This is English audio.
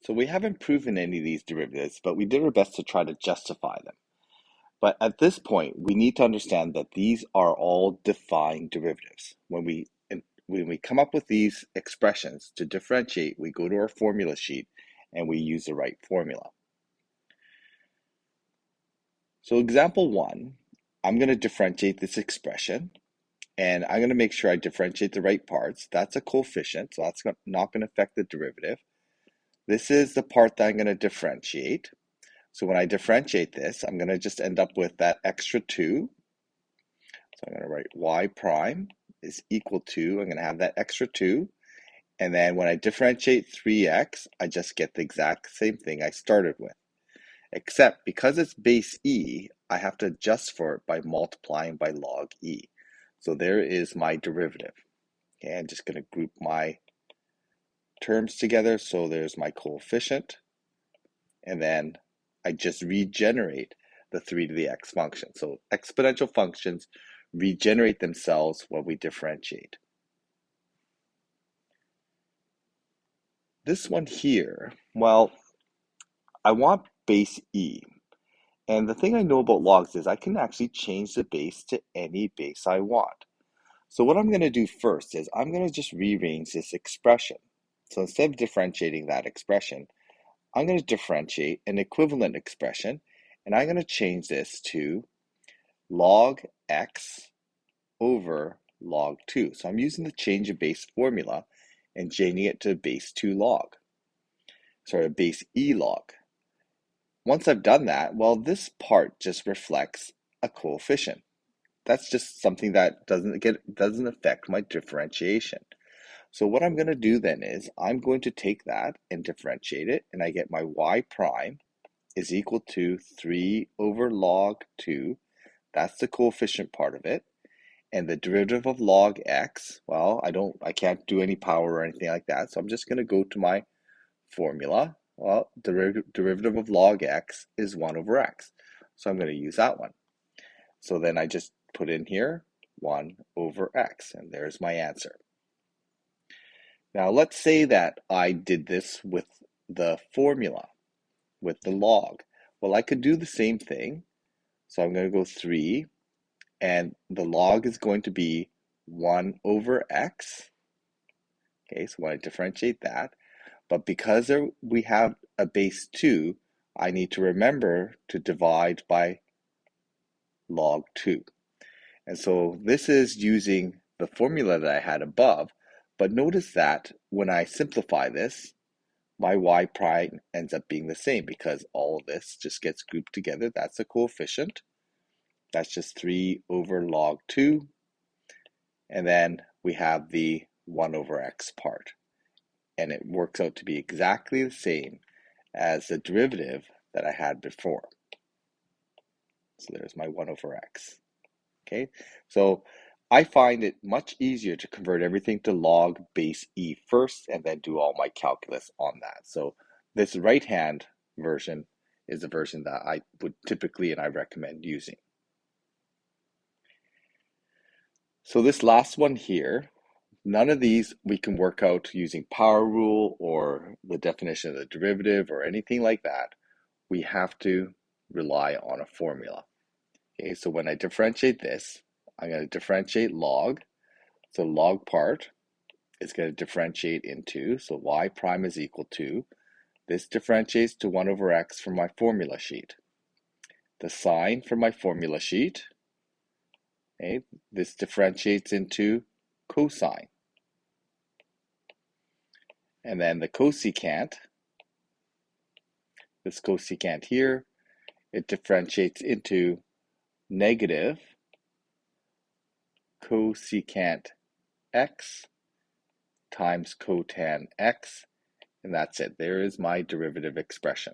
So we haven't proven any of these derivatives, but we did our best to try to justify them. But at this point, we need to understand that these are all defined derivatives. When we come up with these expressions to differentiate, we go to our formula sheet and we use the right formula. So example 1, I'm going to differentiate this expression, and I'm going to make sure I differentiate the right parts. That's a coefficient, so that's not going to affect the derivative. This is the part that I'm going to differentiate. So when I differentiate this, I'm going to just end up with that extra 2. So I'm going to write y prime is equal to, I'm going to have that extra 2. And then when I differentiate 3x, I just get the exact same thing I started with. Except because it's base e, I have to adjust for it by multiplying by log e. So there is my derivative. Okay, I'm just going to group my terms together. So there's my coefficient. And then I just regenerate the 3 to the x function. So exponential functions regenerate themselves when we differentiate. This one here, well, I want base e. And the thing I know about logs is I can actually change the base to any base I want. So what I'm going to do first is I'm going to just rearrange this expression. So instead of differentiating that expression, I'm going to differentiate an equivalent expression, and I'm going to change this to log x over log 2. So I'm using the change of base formula and changing it to base 2 log. Sorry, base e log. Once I've done that, well, this part just reflects a coefficient. That's just something that doesn't affect my differentiation. So what I'm going to do then is I'm going to take that and differentiate it, and I get my y prime is equal to 3 over log 2. That's the coefficient part of it. And the derivative of log x, well, I can't do any power or anything like that. So I'm just going to go to my formula. Well, derivative of log x is 1 over x. So I'm going to use that one. So then I just put in here 1 over x, and there's my answer. Now let's say that I did this with the formula, with the log. Well, I could do the same thing. So I'm going to go 3, and the log is going to be 1 over x. Okay, so when I differentiate that, but because we have a base 2, I need to remember to divide by log 2. And so this is using the formula that I had above, but notice that when I simplify this, my y prime ends up being the same because all of this just gets grouped together. That's a coefficient. That's just 3 over log 2. And then we have the 1 over x part. And it works out to be exactly the same as the derivative that I had before. So there's my 1 over x. Okay, so I find it much easier to convert everything to log base e first and then do all my calculus on that. So this right-hand version is the version that I would typically and I recommend using. So this last one here, none of these we can work out using power rule or the definition of the derivative or anything like that. We have to rely on a formula. Okay, so when I differentiate this, I'm going to differentiate log. So log part is going to differentiate into, so y prime is equal to, this differentiates to 1 over x from my formula sheet. The sign from my formula sheet, okay, this differentiates into cosine. And then the cosecant, this cosecant here, it differentiates into negative cosecant x times cotan x, and that's it. There is my derivative expression.